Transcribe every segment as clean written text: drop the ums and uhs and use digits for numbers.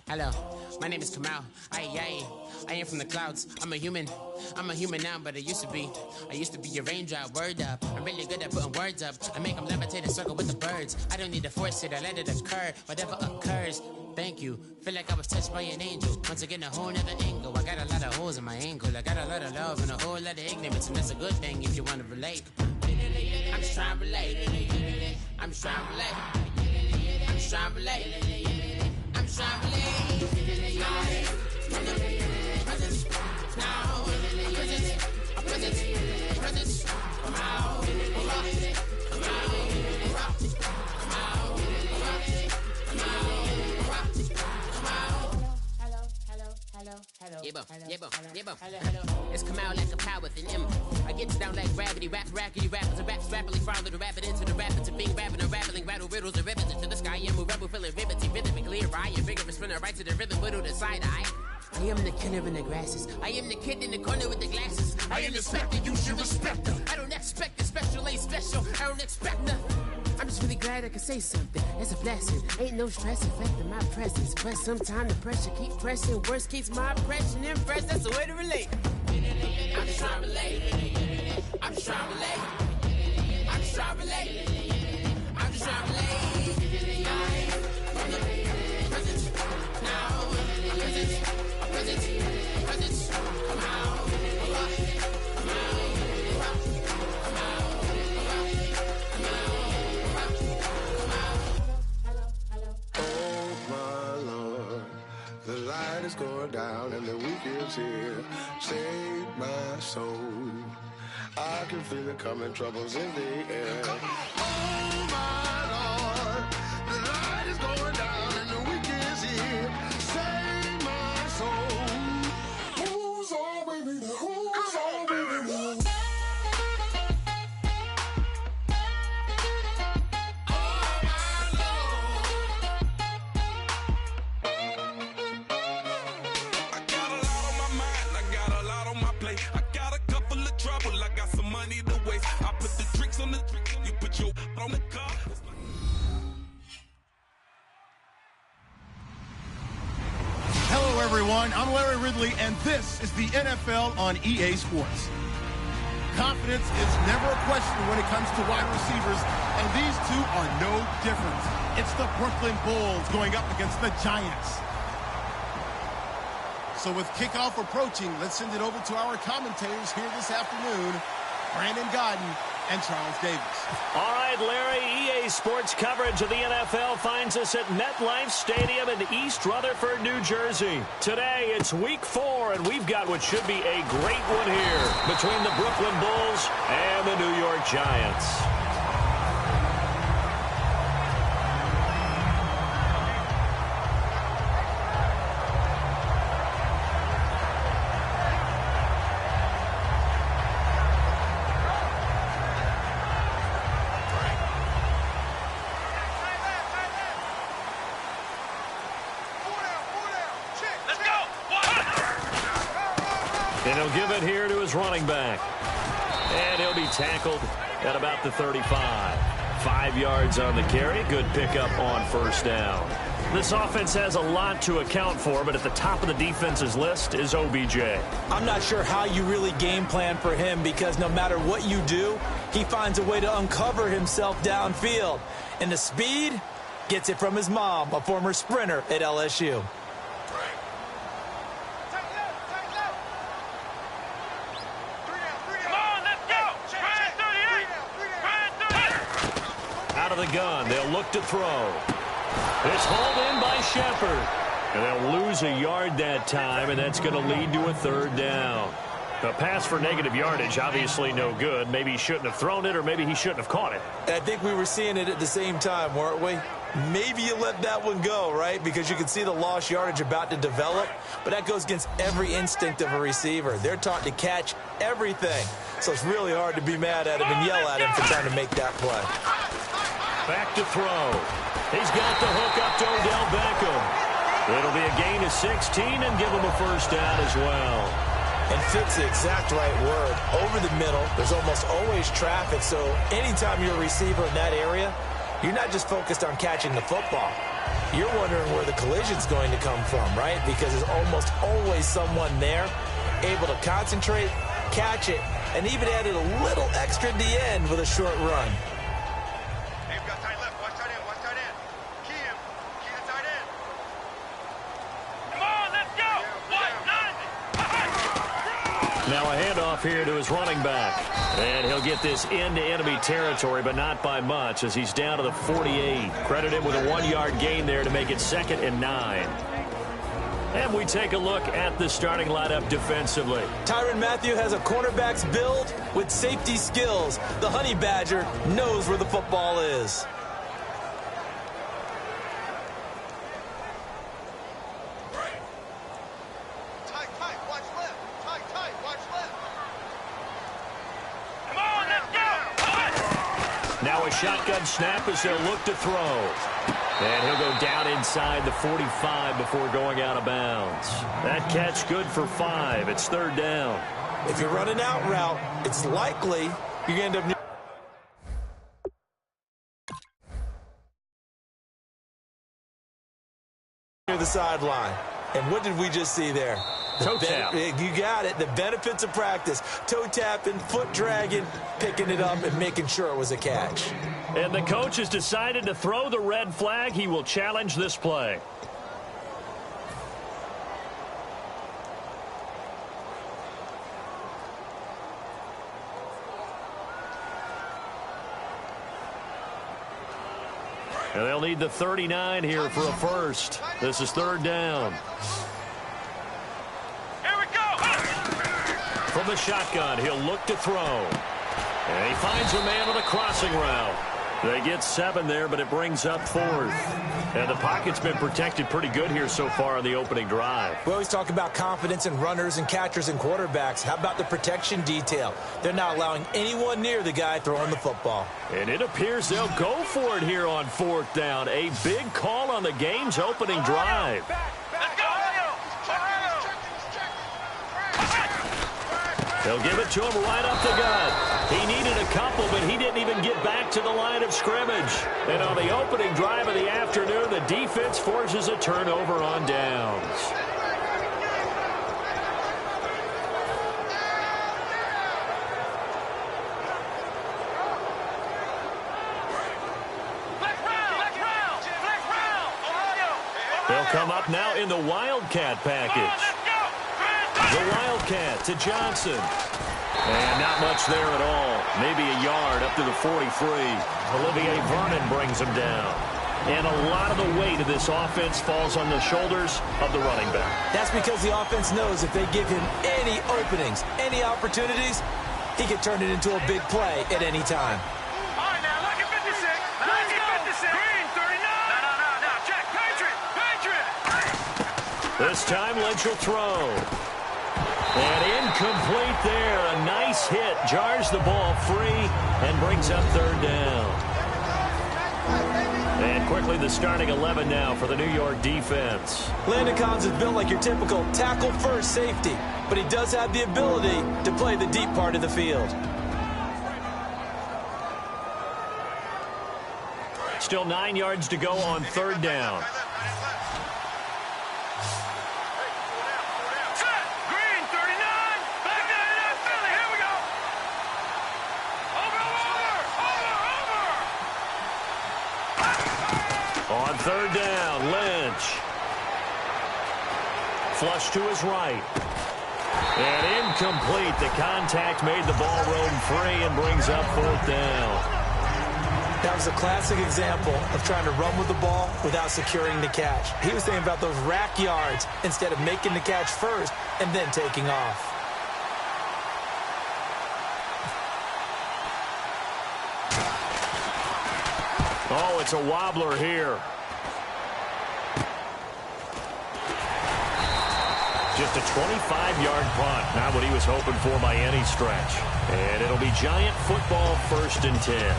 Hello, my name is Kamal. I am from the clouds. I'm a human now, but I used to be a raindrop. Word up, I'm really good at putting words up. I make them levitate and circle with the birds. I don't need to force it, I let it occur. Whatever occurs, thank you. Feel like I was touched by an angel. Once again, a whole nother angle. I got a lot of holes in my ankle. I got a lot of love and a whole lot of ignorance, and that's a good thing if you want to relate. I'm just trying to relate. I'm just trying to relate. I'm just trying to relate. I'm just trying to relate. It's come out like a power with an M. I get you down like gravity, rackety rappers, and raps rapidly follow the rapid into the rapids, and being rapping and rattling, rattle riddles and rivets into the sky. I'm a rebel, feeling riveting, rhythm and clear. I am vigorous, spinner right to the rhythm, whittle the side eye. I am the killer in the grasses. I am the kid in the corner with the glasses. I am the specter, you should respect her. I don't expect the special, ain't special. I don't expect nothing. I'm just really glad I can say something. It's a blessing. Ain't no stress affecting my presence. But sometimes the pressure keep pressing. Worst keeps my impression impressed. That's the way to relate. I'm just trying to relate. I'm just trying to relate. I'm just trying to relate. I'm just trying to relate. From the present, now, present, come out, the light is going down and the week is here. Save my soul. I can feel it coming, troubles in the air. Oh my Lord, the light is going down and the week is here. Save my soul. Who's all baby? Who's all baby? Hello, everyone. I'm Larry Ridley, and this is the NFL on EA Sports. Confidence is never a question when it comes to wide receivers, and these two are no different. It's the Brooklyn Bulls going up against the Giants. So with kickoff approaching, let's send it over to our commentators here this afternoon, Brandon Godden and Charles Davis. All right, Larry, EA Sports coverage of the NFL finds us at MetLife Stadium in East Rutherford, New Jersey. Today, it's Week 4, and we've got what should be a great one here between the Brooklyn Bulls and the New York Giants. And he'll give it here to his running back. And he'll be tackled at about the 35. 5 yards on the carry. Good pickup on first down. This offense has a lot to account for, but at the top of the defense's list is OBJ. I'm not sure how you really game plan for him, because no matter what you do, he finds a way to uncover himself downfield. And the speed gets it from his mom, a former sprinter at LSU. Out of the gun, they'll look to throw. It's hauled in by Shepard. And they'll lose a yard that time, and that's going to lead to a third down. The pass for negative yardage, obviously no good. Maybe he shouldn't have thrown it, or maybe he shouldn't have caught it. I think we were seeing it at the same time, weren't we? Maybe you let that one go, right? Because you can see the lost yardage about to develop. But that goes against every instinct of a receiver. They're taught to catch everything. So it's really hard to be mad at him and yell at him for trying to make that play. Back to throw. He's got the hook up to Odell Beckham. It'll be a gain of 16 and give him a first down as well. And fit's the exact right word. Over the middle, there's almost always traffic. So anytime you're a receiver in that area, you're not just focused on catching the football. You're wondering where the collision's going to come from, right? Because there's almost always someone there able to concentrate, catch it, and even added a little extra at the end with a short run. Hey, we've got tight left. Watch tight end. Watch tight end. Key him. Key the tight end. Come on, let's go. Now a handoff here to his running back. And he'll get this into enemy territory, but not by much as he's down to the 48. Credit him with a 1-yard gain there to make it 2nd and 9. And we take a look at the starting lineup defensively. Tyrann Mathieu has a cornerback's build with safety skills. The Honey Badger knows where the football is. Tight, tight. Watch left. Tight, tight. Watch left. Come on, let's go. Now a shotgun snap as they'll look to throw. And he'll go down inside the 45 before going out of bounds. That catch good for 5. It's 3rd down. If you're running out route, it's likely you're going to end up near the sideline. And what did we just see there? Toe tap. You got it. The benefits of practice. Toe tapping, foot dragging, picking it up, and making sure it was a catch. And the coach has decided to throw the red flag. He will challenge this play. And they'll need the 39 here for a first. This is 3rd down. Here we go. From the shotgun, he'll look to throw. And he finds a man on a crossing route. They get 7 there, but it brings up 4th. And the pocket's been protected pretty good here so far on the opening drive. We always talk about confidence in runners and catchers and quarterbacks. How about the protection detail? They're not allowing anyone near the guy throwing the football. And it appears they'll go for it here on 4th down. A big call on the game's opening drive. Let's go. They'll give it to him right up the gut. He needed a couple, but he didn't even get back to the line of scrimmage. And on the opening drive of the afternoon, the defense forces a turnover on downs. They'll come up now in the Wildcat package. The Wildcat to Johnson. And not much there at all. Maybe a yard up to the 43. Olivier Vernon brings him down. And a lot of the weight of this offense falls on the shoulders of the running back. That's because the offense knows if they give him any openings, any opportunities, he can turn it into a big play at any time. All right, now, look at 56. Let's go. 56. Green, 39. No. Check. Patriot. This time, Lynch will throw. And incomplete there. A nice hit. Jars the ball free and brings up 3rd down. And quickly the starting 11 now for the New York defense. Landon Collins is built like your typical tackle-first safety, but he does have the ability to play the deep part of the field. Still 9 yards to go on 3rd down. On 3rd down, Lynch. Flush to his right. And incomplete. The contact made the ball roam free and brings up 4th down. That was a classic example of trying to run with the ball without securing the catch. He was thinking about those rack yards instead of making the catch first and then taking off. Oh, it's a wobbler here. Just a 25-yard punt. Not what he was hoping for by any stretch. And it'll be Giant football 1st and 10.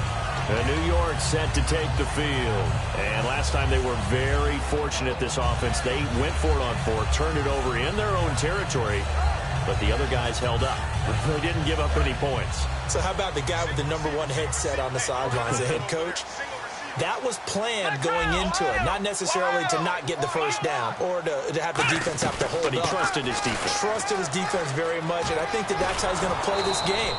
New York set to take the field. And last time they were very fortunate, this offense. They went for it on 4th, turned it over in their own territory, but the other guys held up. They didn't give up any points. So how about the guy with the #1 headset on the sidelines, the head coach? That was planned going into it, not necessarily to not get the first down or to have the defense have to hold up. But he trusted his defense. Trusted his defense very much, and I think that's how he's going to play this game.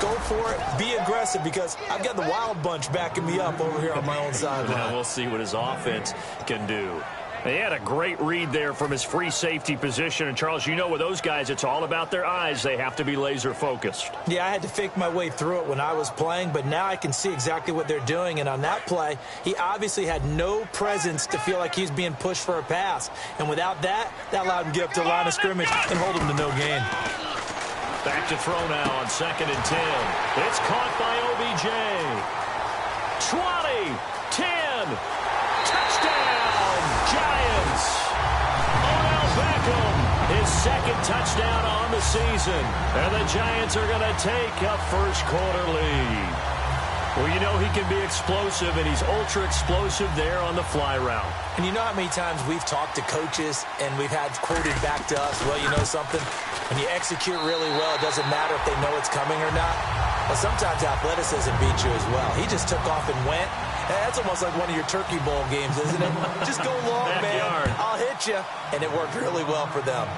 Go for it. Be aggressive, because I've got the wild bunch backing me up over here on my own sideline. Well, we'll see what his offense can do. He had a great read there from his free safety position. And, Charles, you know with those guys, it's all about their eyes. They have to be laser focused. Yeah, I had to fake my way through it when I was playing, but now I can see exactly what they're doing. And on that play, he obviously had no presence to feel like he's being pushed for a pass. And without that, that allowed him to get up to the line of scrimmage and hold him to no gain. Back to throw now on 2nd and 10. It's caught by OBJ. 20, 10, touchdown, Giants. Odell Beckham, his 2nd touchdown on the season. And the Giants are going to take a first-quarter lead. Well, you know he can be explosive, and he's ultra-explosive there on the fly route. And you know how many times we've talked to coaches and we've had quoted back to us, well, you know something? When you execute really well, it doesn't matter if they know it's coming or not. But sometimes athleticism beats you as well. He just took off and went. That's almost like one of your Turkey Bowl games, isn't it? Just go long, man. I'll hit you. And it worked really well for them.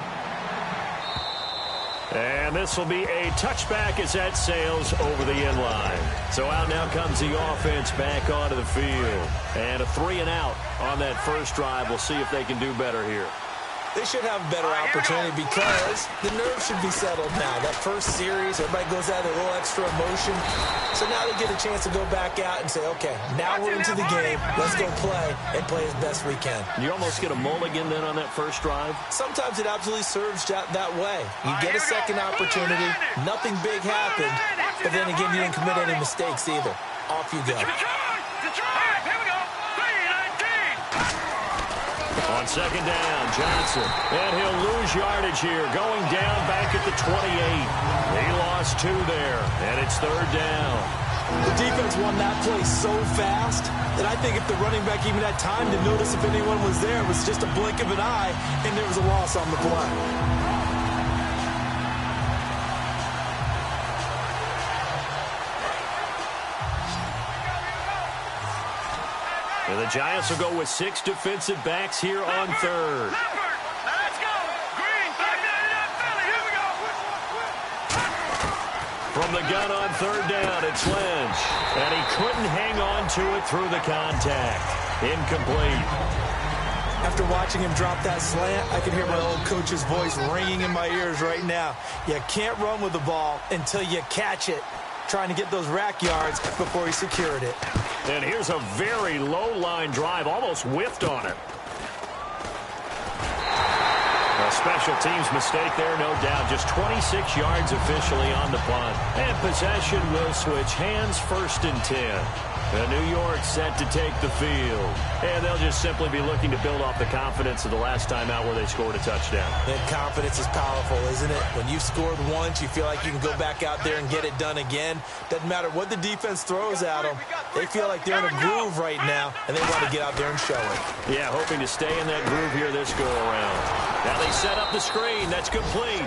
And this will be a touchback as that sails over the end line. So out now comes the offense back onto the field. And a 3-and-out on that first drive. We'll see if they can do better here. They should have a better opportunity because the nerves should be settled now. That first series, everybody goes out with a little extra emotion. So now they get a chance to go back out and say, okay, now we're into the game. Let's go play and play as best we can. You almost get a mulligan then on that first drive? Sometimes it absolutely serves that way. You get a second opportunity. Nothing big happened. But then again, you didn't commit any mistakes either. Off you go. On 2nd down, Johnson. And he'll lose yardage here, going down back at the 28. He lost 2 there, and it's 3rd down. The defense won that play so fast that I think if the running back even had time to notice if anyone was there, it was just a blink of an eye, and there was a loss on the play. And the Giants will go with 6 defensive backs here on 3rd. From the gun on 3rd down, it's Lynch. And he couldn't hang on to it through the contact. Incomplete. After watching him drop that slant, I can hear my old coach's voice ringing in my ears right now. You can't run with the ball until you catch it. Trying to get those rack yards before he secured it. And here's a very low-line drive, almost whiffed on it. A special teams mistake there, no doubt. Just 26 yards officially on the punt. And possession will switch hands, 1st and 10. And New York set to take the field. And they'll just simply be looking to build off the confidence of the last time out where they scored a touchdown. And confidence is powerful, isn't it? When you've scored once, you feel like you can go back out there and get it done again. Doesn't matter what the defense throws at them. They feel like they're in a groove right now, and they want to get out there and show it. Yeah, hoping to stay in that groove here this go-around. Now they set up the screen. That's complete.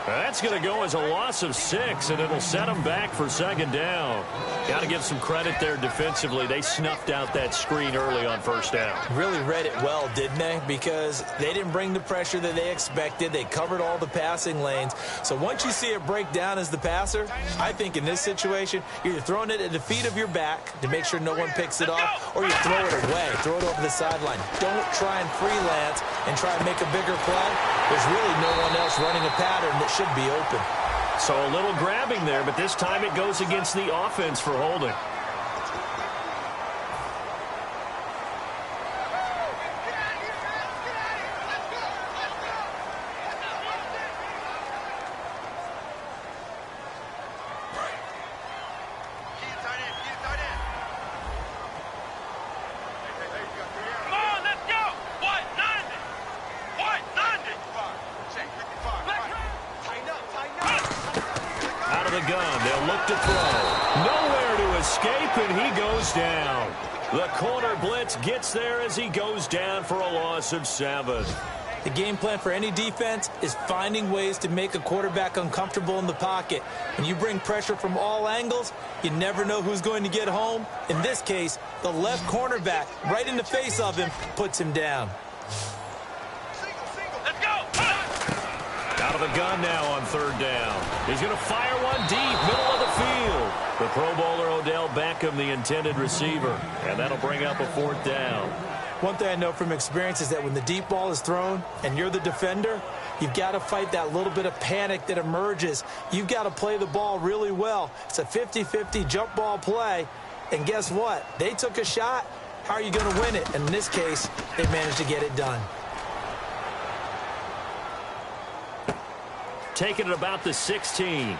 That's going to go as a loss of 6, and it'll set them back for 2nd down. Got to give some credit there defensively. They snuffed out that screen early on 1st down. Really read it well, didn't they? Because they didn't bring the pressure that they expected. They covered all the passing lanes. So once you see it break down as the passer, I think in this situation, you're either throwing it at the feet of your back to make sure no one picks it off, or you throw it away, throw it over the sideline. Don't try and freelance and try and make a bigger play. There's really no one else running a pattern that should be open. So a little grabbing there, but this time it goes against the offense for holding. Gun. They'll look to throw. Nowhere to escape, and he goes down. The corner blitz gets there as he goes down for a loss of 7. The game plan for any defense is finding ways to make a quarterback uncomfortable in the pocket. When you bring pressure from all angles, you never know who's going to get home. In this case, the left cornerback, right in the face of him, puts him down. Let's go. Out of the gun now on third down. He's going to fire one deep, middle of the field. The Pro Bowler Odell Beckham, the intended receiver. And that'll bring up a fourth down. One thing I know from experience is that when the deep ball is thrown and you're the defender, you've got to fight that little bit of panic that emerges. You've got to play the ball really well. It's a 50-50 jump ball play. And guess what? They took a shot. How are you going to win it? And in this case, they managed to get it done. Taking it about the 16.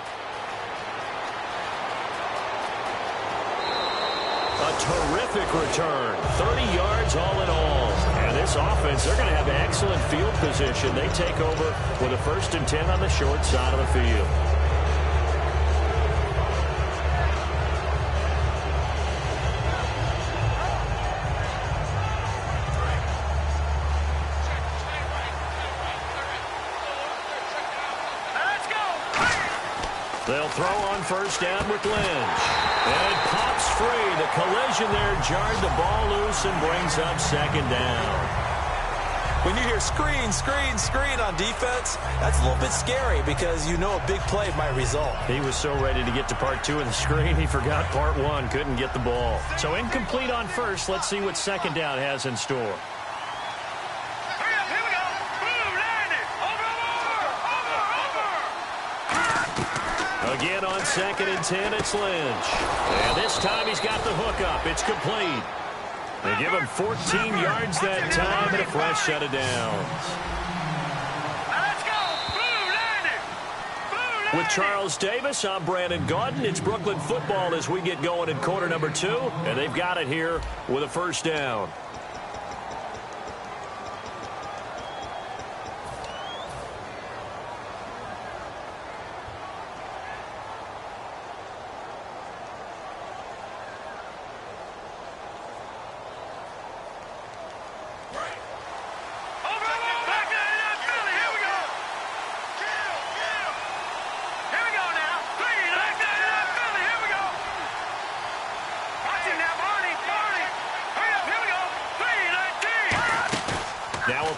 A terrific return. 30 yards all in all. And this offense, they're going to have excellent field position. They take over with a 1st and 10 on the short side of the field. They'll throw on 1st down with Lynch. And it pops free. The collision there jarred the ball loose and brings up 2nd down. When you hear screen, screen, screen on defense, that's a little bit scary because you know a big play might result. He was so ready to get to part 2 of the screen, he forgot part 1. Couldn't get the ball. So incomplete on 1st. Let's see what 2nd down has in store. Again on 2nd and 10, it's Lynch. And this time he's got the hook up. It's complete. They give him 14 yards that time and a fresh set of downs. With Charles Davis, I'm Brandon Gaudin. It's Brooklyn football as we get going in quarter number 2. And they've got it here with a 1st down.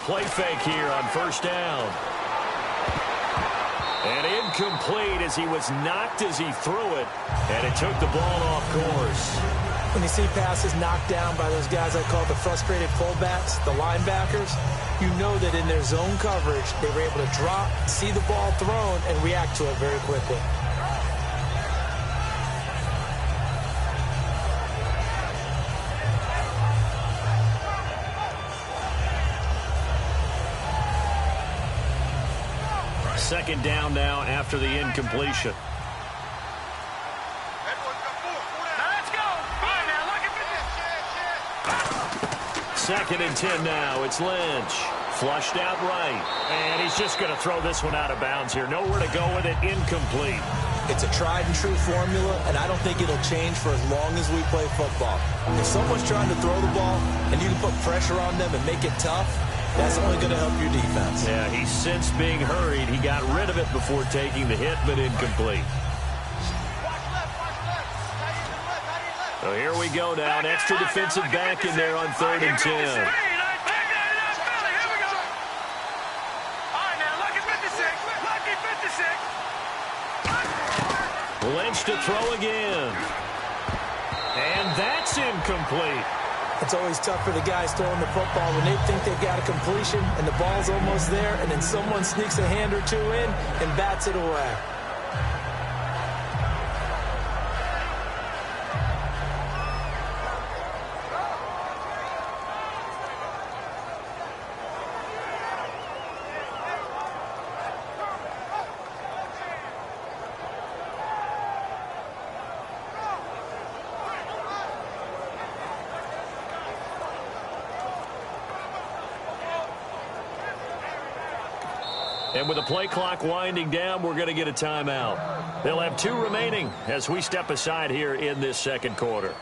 Play fake here on 1st down. And incomplete as he was knocked as he threw it. And it took the ball off course. When you see passes knocked down by those guys I call the frustrated fullbacks, the linebackers, you know that in their zone coverage, they were able to drop, see the ball thrown, and react to it very quickly. Second down now after the incompletion. Let's go. Fine now. Look at 2nd and 10 now. It's Lynch. Flushed out right. And he's just going to throw this one out of bounds here. Nowhere to go with it. Incomplete. It's a tried and true formula, and I don't think it'll change for as long as we play football. If someone's trying to throw the ball and you can put pressure on them and make it tough, that's only going to help your defense. Yeah, he's since being hurried. He got rid of it before taking the hit, but incomplete. So here we go now. An extra defensive back in there on 3rd and 10. Lynch to throw again. And that's incomplete. It's always tough for the guys throwing the football when they think they've got a completion and the ball's almost there, and then someone sneaks a hand or two in and bats it away. And with the play clock winding down, we're going to get a timeout. They'll have 2 remaining as we step aside here in this 2nd quarter.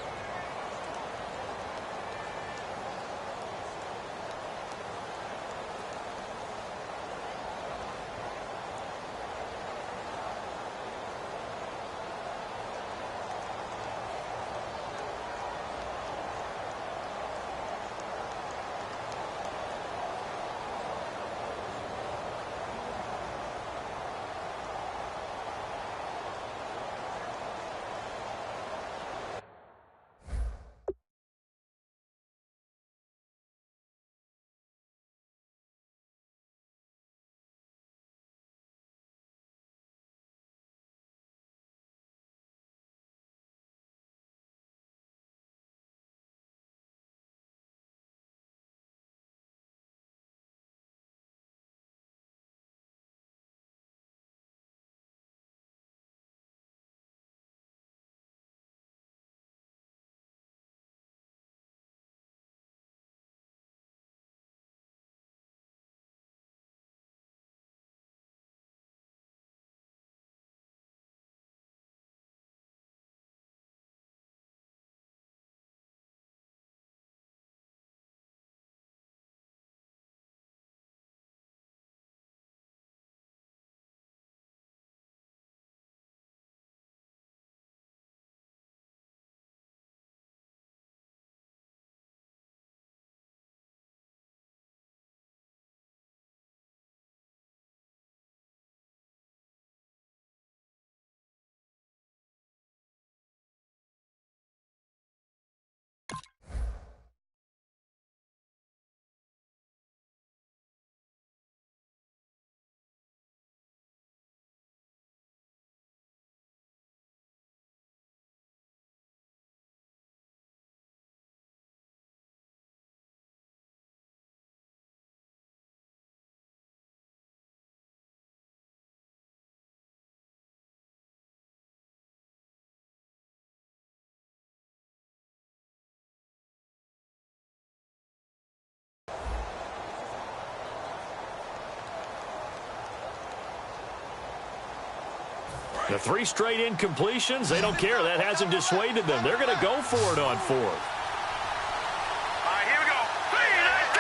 The 3 straight incompletions, they don't care. That hasn't dissuaded them. They're going to go for it on 4th. All right, here we go. 3-19!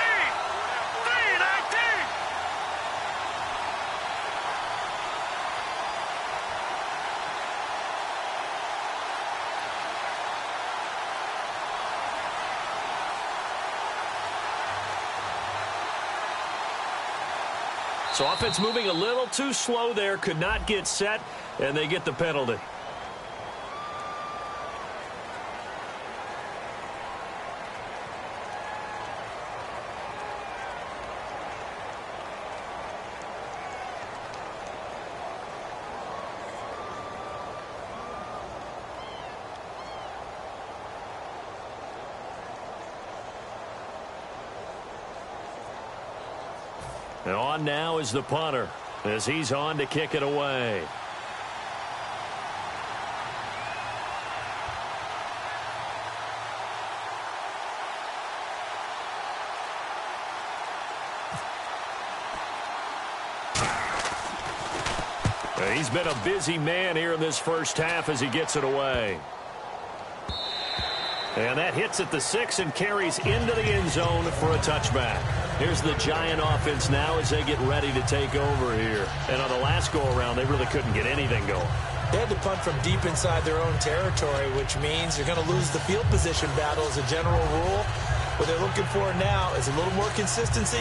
3-19! So offense moving a little too slow there, could not get set, and they get the penalty. And on now is the punter, as he's on to kick it away. He's been a busy man here in this first half as he gets it away. And that hits at the 6 and carries into the end zone for a touchback. Here's the Giant offense now as they get ready to take over here. And on the last go-around, they really couldn't get anything going. They had to punt from deep inside their own territory, which means you're going to lose the field position battle as a general rule. What they're looking for now is a little more consistency,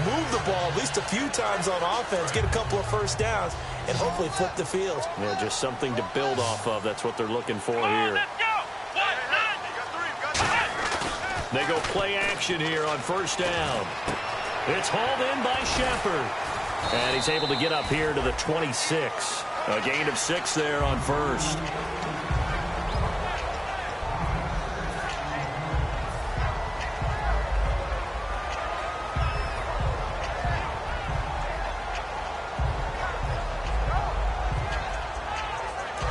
move the ball at least a few times on offense, get a couple of first downs, and hopefully flip the field. Yeah, just something to build off of. That's what they're looking for here. They go play action here on first down. It's hauled in by Shepard. And he's able to get up here to the 26. A gain of 6 there on first.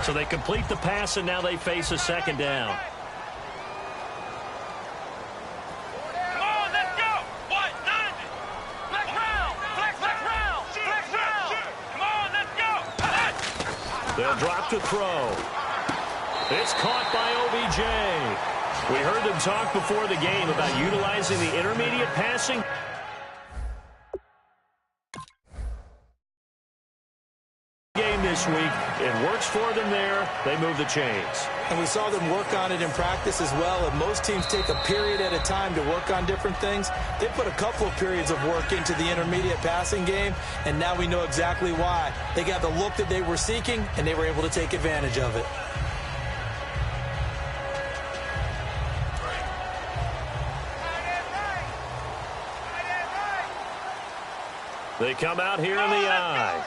So they complete the pass, and now they face a second down. They'll drop to throw. It's caught by OBJ. We heard them talk before the game about utilizing the intermediate passing game this week. It works for them there. They move the chains. And we saw them work on it in practice as well. And most teams take a period at a time to work on different things. They put a couple of periods of work into the intermediate passing game, and now we know exactly why. They got the look that they were seeking, and they were able to take advantage of it. They come out here in the eye.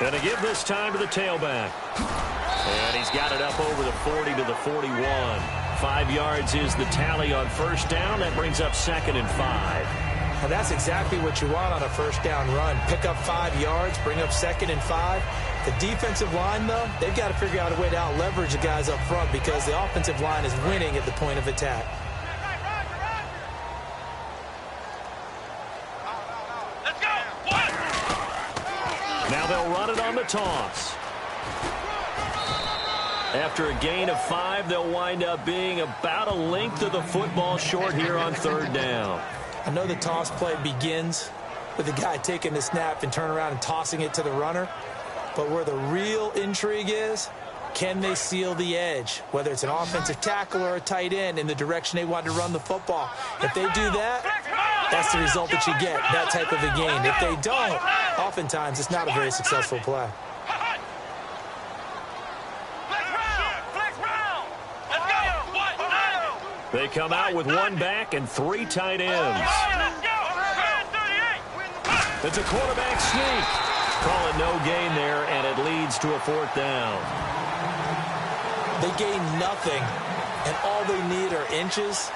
And to give this time to the tailback. And he's got it up over the 40 to the 41. 5 yards is the tally on first down. That brings up 2nd and 5. Well, that's exactly what you want on a first down run. Pick up 5 yards, bring up 2nd and 5. The defensive line, though, they've got to figure out a way to out-leverage the guys up front because the offensive line is winning at the point of attack. Now they'll run it on the toss. After a gain of 5, they'll wind up being about a length of the football short here on 3rd down. I know the toss play begins with the guy taking the snap and turning around and tossing it to the runner. But where the real intrigue is, can they seal the edge? Whether it's an offensive tackle or a tight end in the direction they want to run the football. If they do that, that's the result that you get, that type of a gain. If they don't, oftentimes it's not a very successful play. They come out with 1 back and 3 tight ends. It's a quarterback sneak. Call it no gain there, and it leads to a 4th down. They gain nothing, and all they need are inches.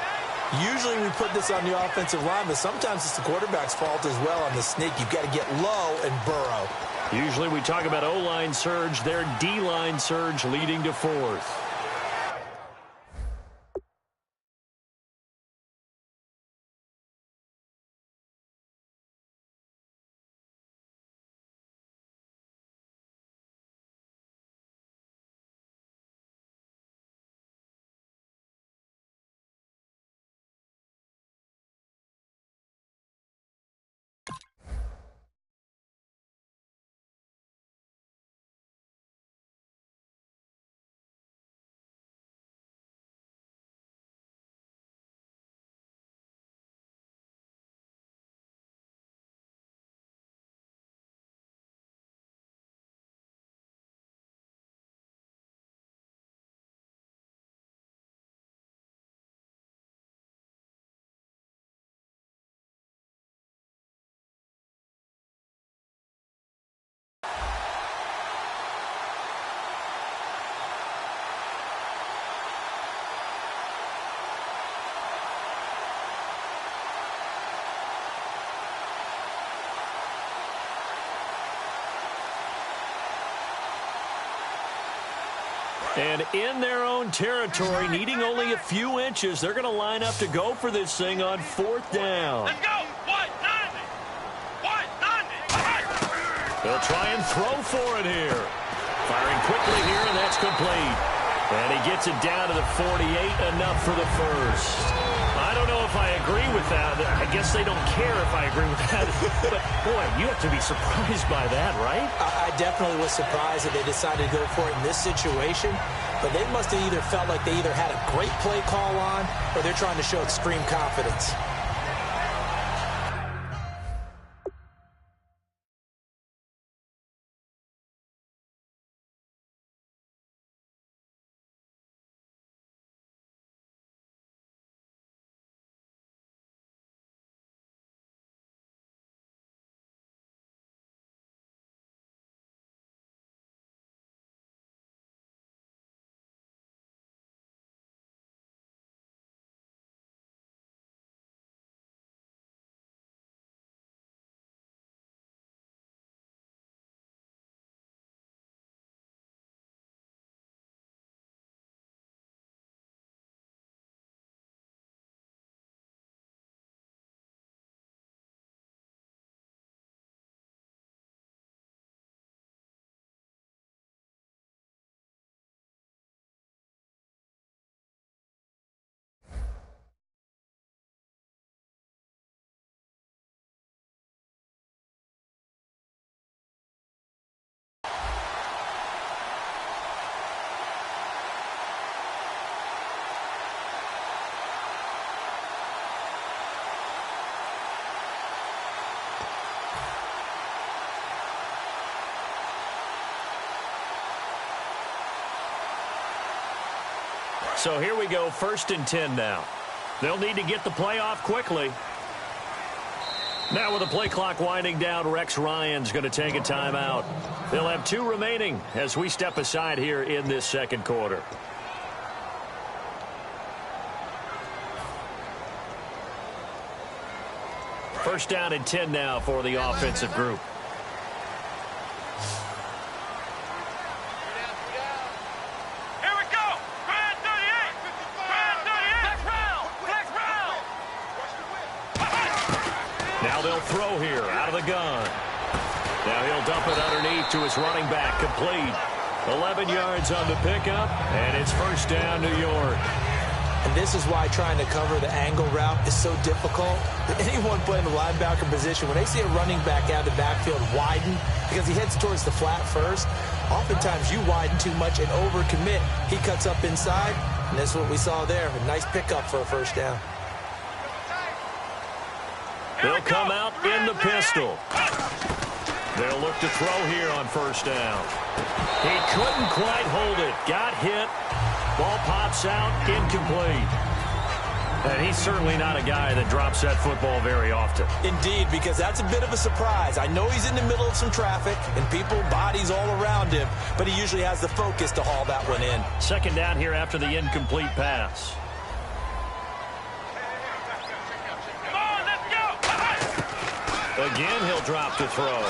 Usually we put this on the offensive line, but sometimes it's the quarterback's fault as well on the sneak. You've got to get low and burrow. Usually we talk about O-line surge. Their D-line surge leading to 4th. And in their own territory, needing only a few inches, they're going to line up to go for this thing on 4th down. Let's go. 190. 190. They'll try and throw for it here. Firing quickly here, and that's complete. And he gets it down to the 48, enough for the first. I don't know if I agree with that. I guess they don't care if I agree with that. But, boy, you have to be surprised by that, right? I definitely was surprised that they decided to go for it in this situation. But they must have either felt like they either had a great play call on or they're trying to show extreme confidence. So here we go, 1st and 10 now. They'll need to get the play off quickly. Now with the play clock winding down, Rex Ryan's going to take a timeout. They'll have 2 remaining as we step aside here in this 2nd quarter. First down and 10 now for the offensive group. Throw here out of the gun. Now he'll dump it underneath to his running back, complete. 11 yards on the pickup, and it's 1st down, New York. And this is why trying to cover the angle route is so difficult. Anyone playing the linebacker position, when they see a running back out of the backfield widen, because he heads towards the flat first, oftentimes you widen too much and overcommit. He cuts up inside, and that's what we saw there. A nice pickup for a 1st down. They'll come out in the pistol. They'll look to throw here on 1st down. He couldn't quite hold it. Got hit. Ball pops out, incomplete. And he's certainly not a guy that drops that football very often. Indeed, because that's a bit of a surprise. I know he's in the middle of some traffic and people, bodies all around him, but he usually has the focus to haul that one in. 2nd down here after the incomplete pass. Again, he'll drop to throw.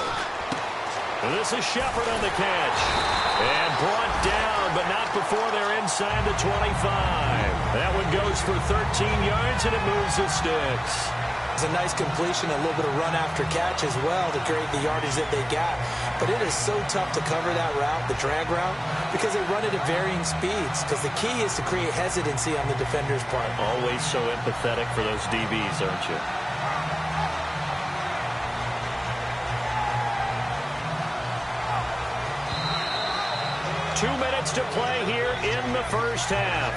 And this is Shepard on the catch. And brought down, but not before they're inside the 25. That one goes for 13 yards, and it moves the sticks. It's a nice completion, a little bit of run after catch as well to create the yardage that they got. But it is so tough to cover that route, the drag route, because they run it at varying speeds. Because the key is to create hesitancy on the defender's part. Always so empathetic for those DBs, aren't you? Two minutes to play here in the 1st half.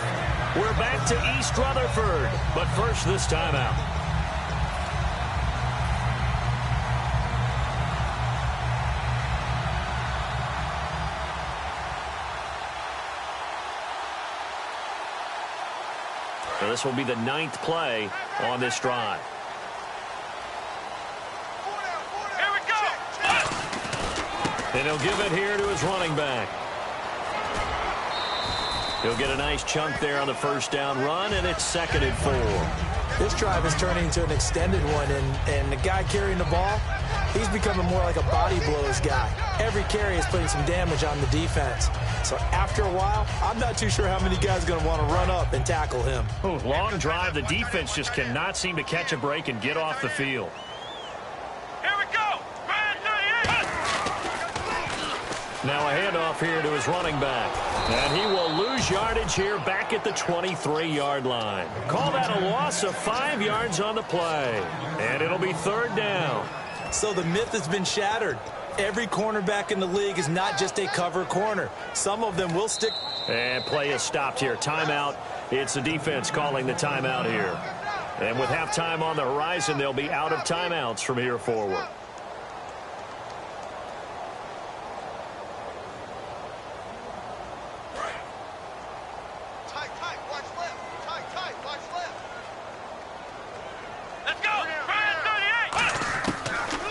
We're back to East Rutherford, but first this timeout. So this will be the 9th play on this drive. Here we go. And he'll give it here to his running back. He'll get a nice chunk there on the first down run, and it's 2nd and 4. This drive is turning into an extended one, and the guy carrying the ball, he's becoming more like a body blows guy. Every carry is putting some damage on the defense. So after a while, I'm not too sure how many guys are going to want to run up and tackle him. Ooh, long drive. The defense just cannot seem to catch a break and get off the field. Here we go. Brand 38. Now a handoff here to his running back. And he will lose yardage here back at the 23-yard line. Call that a loss of 5 yards on the play. And it'll be 3rd down. So the myth has been shattered. Every cornerback in the league is not just a cover corner. Some of them will stick. And play is stopped here. Timeout. It's the defense calling the timeout here. And with halftime on the horizon, they'll be out of timeouts from here forward. Tight, watch left. Tight, watch left. Let's go. Brand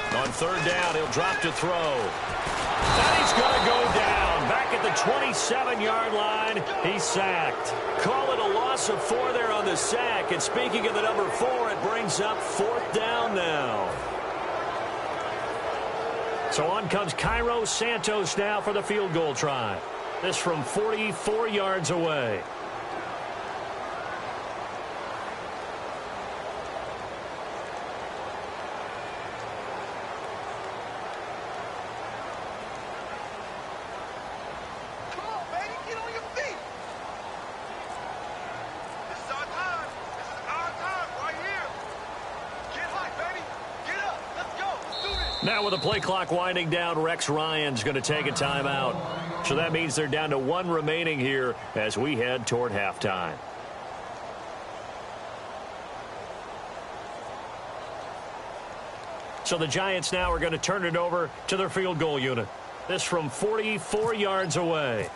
38. On 3rd down, he'll drop to throw. And he's going to go down. Back at the 27-yard line, he's sacked. Call it a loss of 4 there on the sack. And speaking of the number 4, it brings up 4th down now. So on comes Cairo Santos now for the field goal try. This from 44 yards away. Now with the play clock winding down, Rex Ryan's going to take a timeout. So that means they're down to 1 remaining here as we head toward halftime. So the Giants now are going to turn it over to their field goal unit. This from 44 yards away.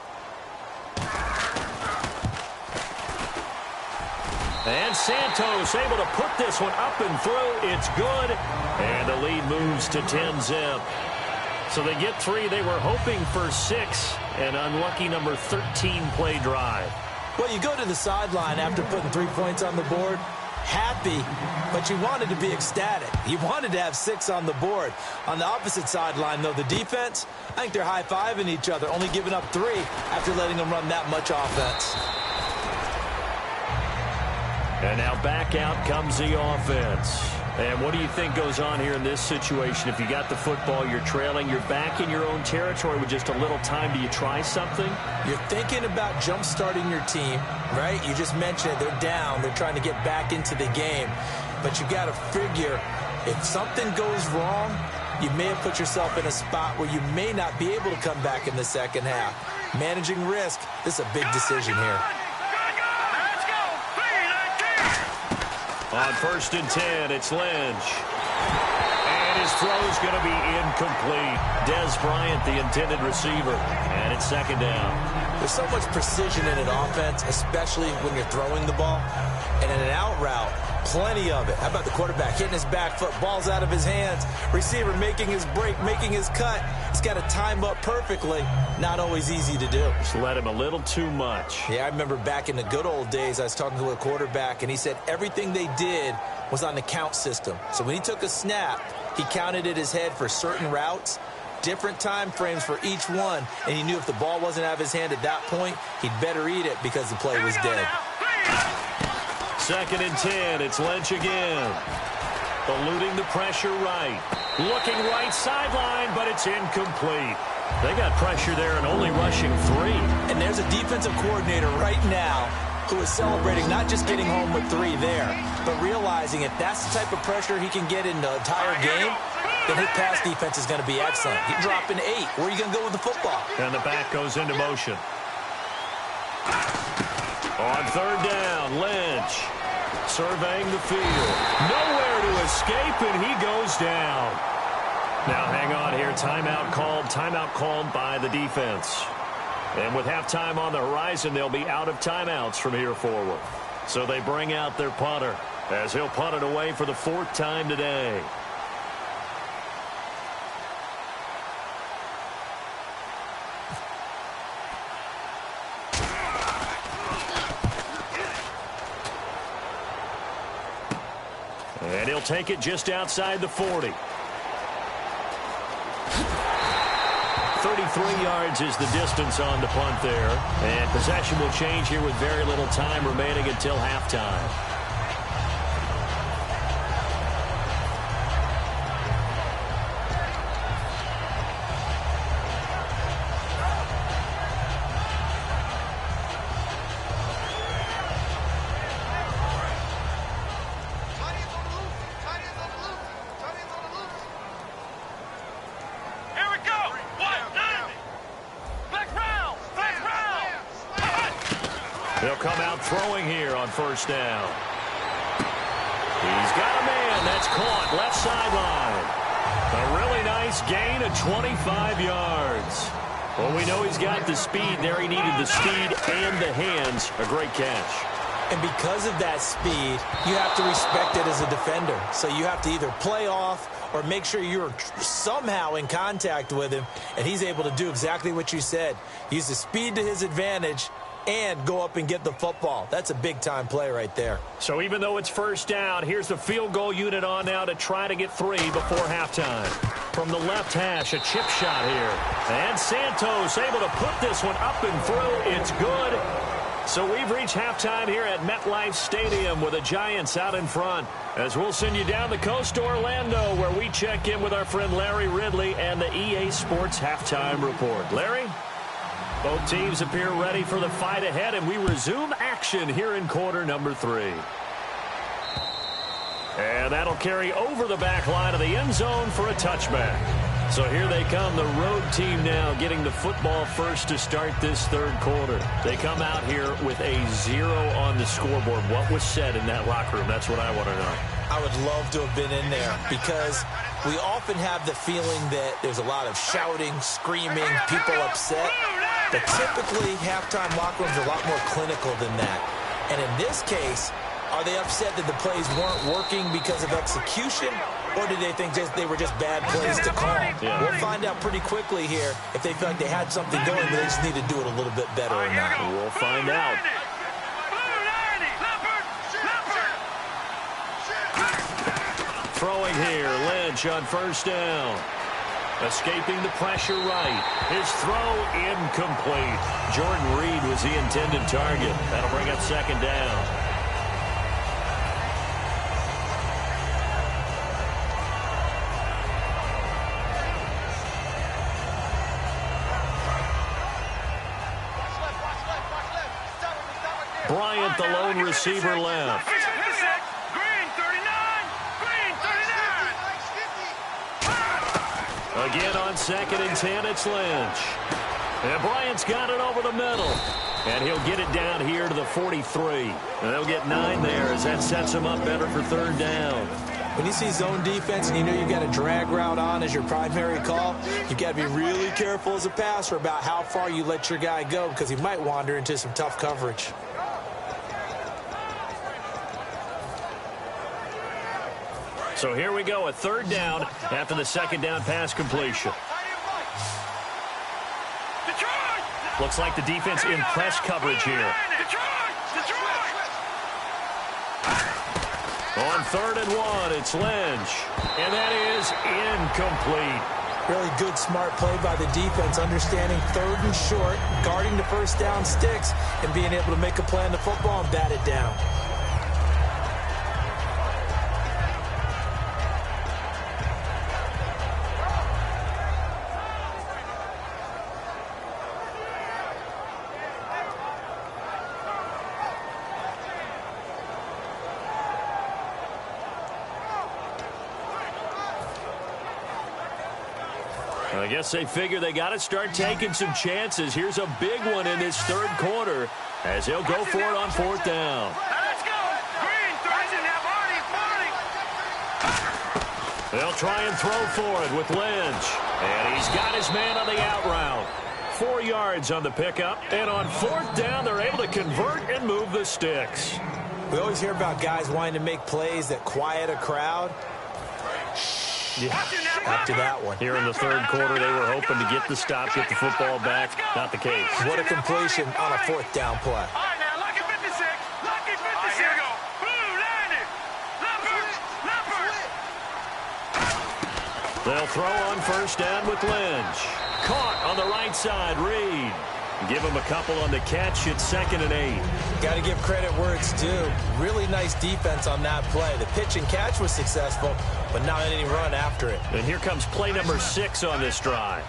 And Santos able to put this one up and through. It's good. And the lead moves to 10-zip. So they get 3. They were hoping for 6. An unlucky number 13 play drive. Well, you go to the sideline after putting 3 points on the board, happy, but you wanted to be ecstatic. You wanted to have 6 on the board. On the opposite sideline, though, the defense, I think they're high-fiving each other, only giving up 3 after letting them run that much offense. And now back out comes the offense. And what do you think goes on here in this situation? If you got the football, you're trailing, you're back in your own territory with just a little time. Do you try something? You're thinking about jump-starting your team, right? You just mentioned it. They're down. They're trying to get back into the game. But you got to figure if something goes wrong, you may have put yourself in a spot where you may not be able to come back in the second half. Managing risk, this is a big decision here. On 1st and 10, it's Lynch. And his throw is going to be incomplete. Dez Bryant, the intended receiver. And it's 2nd down. There's so much precision in an offense, especially when you're throwing the ball. And in an out route, plenty of it. How about the quarterback hitting his back foot, ball's out of his hands, receiver making his break, making his cut. He's got to time up perfectly. Not always easy to do. Just let him a little too much. Yeah, I remember back in the good old days, I was talking to a quarterback, and he said everything they did was on the count system. So when he took a snap, he counted in his head for certain routes, different time frames for each one, and he knew if the ball wasn't out of his hand at that point, he'd better eat it because the play was dead. 2nd and 10, it's Lynch again. Eluding the pressure right. Looking right sideline, but it's incomplete. They got pressure there and only rushing 3. And there's a defensive coordinator right now who is celebrating not just getting home with 3 there, but realizing if that's the type of pressure he can get in the entire game, then his pass defense is going to be excellent. He's dropping 8. Where are you going to go with the football? And the back goes into motion. On 3rd down, Lynch surveying the field. Nowhere to escape, and he goes down. Now hang on here. Timeout called by the defense. And with halftime on the horizon, they'll be out of timeouts from here forward. So they bring out their punter as he'll punt it away for the 4th time today. And he'll take it just outside the 40. 33 yards is the distance on the punt there. And possession will change here with very little time remaining until halftime. He'll come out throwing here on first down. He's got a man. That's caught left sideline. A really nice gain of 25 yards. Well, we know he's got the speed there. He needed the speed and the hands. A great catch. And because of that speed, you have to respect it as a defender. So you have to either play off or make sure you're somehow in contact with him. And he's able to do exactly what you said. Use the speed to his advantage and go up and get the football. That's a big-time play right there. So even though it's first down, here's the field goal unit on now to try to get 3 before halftime. From the left hash, a chip shot here. And Santos able to put this one up and through. It's good. So we've reached halftime here at MetLife Stadium with the Giants out in front. As we'll send you down the coast to Orlando, where we check in with our friend Larry Ridley and the EA Sports Halftime Report. Larry? Both teams appear ready for the fight ahead, and we resume action here in quarter number 3. And that'll carry over the back line of the end zone for a touchback. So here they come, the road team now getting the football first to start this third quarter. They come out here with a 0 on the scoreboard. What was said in that locker room? That's what I want to know. I would love to have been in there because we often have the feeling that there's a lot of shouting, screaming, people upset. But typically, halftime locker rooms are a lot more clinical than that. And in this case, are they upset that the plays weren't working because of execution, or did they think they were just bad plays to call? Yeah. We'll find out pretty quickly here if they feel like they had something going, but they just need to do it a little bit better or not. We'll find out. Throwing here, Lynch on first down. Escaping the pressure right. His throw incomplete. Jordan Reed was the intended target. That'll bring up second down. Bryant, the lone receiver, left. Again on 2nd and 10, it's Lynch. And Bryant's got it over the middle. And he'll get it down here to the 43. And they'll get 9 there as that sets him up better for third down. When you see zone defense and you know you've got a drag route on as your primary call, you've got to be really careful as a passer about how far you let your guy go because he might wander into some tough coverage. So here we go, a third down after the second down pass completion. Looks like the defense in press coverage here. On 3rd and 1, it's Lynch. And that is incomplete. Really good, smart play by the defense, understanding 3rd and short, guarding the first down sticks, and being able to make a play on the football and bat it down. I guess they figure they got to start taking some chances. Here's a big one in this third quarter as he'll go for it on 4th down. Let's go. Green, They'll try and throw for it with Lynch. And he's got his man on the out route. 4 yards on the pickup. And on 4th down, they're able to convert and move the sticks. We always hear about guys wanting to make plays that quiet a crowd. Yeah, after that one. Here in the third quarter, they were hoping to get the stop, get the football back. Not the case. What a completion on a 4th down play. All right, now, lucky 56. Lucky 56. Here we go. Blue, landed. Leopard. They'll throw on first down with Lynch. Caught on the right side, Reed. Give him a couple on the catch. It's 2nd and 8. Got to give credit where it's due. Really nice defense on that play. The pitch and catch was successful, but not any run after it. And here comes play number 6 on this drive.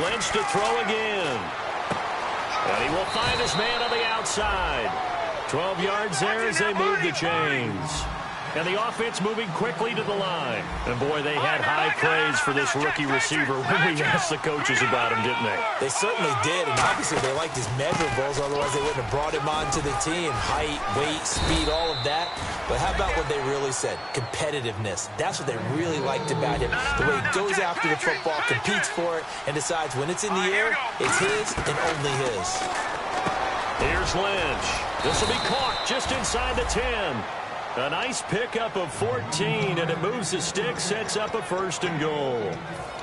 Lynch to throw again. And he will find his man on the outside. 12 yards there as they move the chains. And the offense moving quickly to the line. And, boy, they had high praise for this rookie receiver when we asked the coaches about him, didn't they? They certainly did, and obviously they liked his measurables, otherwise they wouldn't have brought him onto the team. Height, weight, speed, all of that. But how about what they really said? Competitiveness. That's what they really liked about him. The way he goes after the football, competes for it, and decides when it's in the air, it's his and only his. Here's Lynch. This will be caught just inside the 10. A nice pickup of 14, and it moves the stick, sets up a 1st and goal.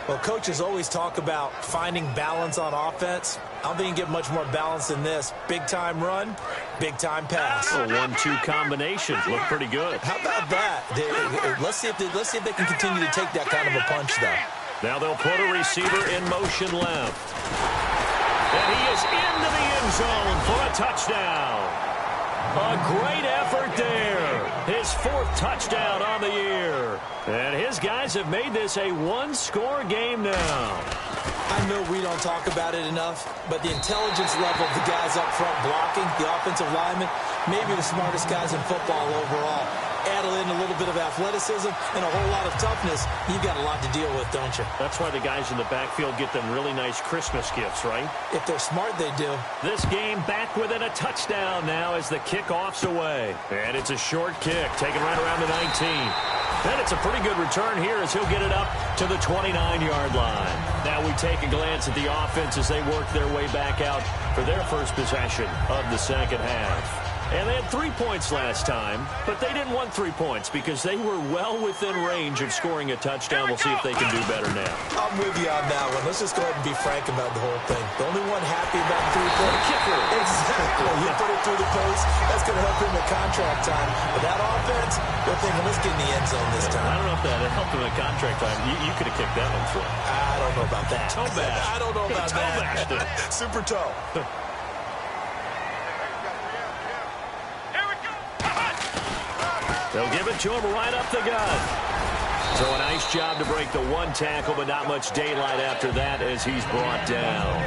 Well, coaches always talk about finding balance on offense. I don't think you can get much more balance than this. Big-time run, big-time pass. A 1-2 combination. Look pretty good. How about that? Let's see if they can continue to take that kind of a punch, though. Now they'll put a receiver in motion left. And he is into the end zone for a touchdown. A great effort there. His 4th touchdown on the year. And his guys have made this a 1-score game now. I know we don't talk about it enough, but the intelligence level of the guys up front blocking, the offensive linemen, maybe the smartest guys in football overall. Add in a little bit of athleticism and a whole lot of toughness, you've got a lot to deal with, don't you? That's why the guys in the backfield get them really nice Christmas gifts, right? If they're smart, they do. This game back within a touchdown now as the kickoff's away. And it's a short kick, taken right around the 19. Then it's a pretty good return here as he'll get it up to the 29-yard line. Now we take a glance at the offense as they work their way back out for their first possession of the second half. And they had 3 points last time, but they didn't want 3 points because they were well within range of scoring a touchdown. We'll see if they can do better now. I'm with you on that one. Let's just go ahead and be frank about the whole thing. The only one happy about the 3-point kicker. Exactly. You put it through the post. That's going to help him at contract time. But that offense, they're thinking, let's get in the end zone this time. I don't know if that helped him at contract time. You could have kicked that one through. I don't know about that. Toe bash. I don't know about that. Super toe. They'll give it to him right up the gut. So a nice job to break the 1 tackle, but not much daylight after that as he's brought down.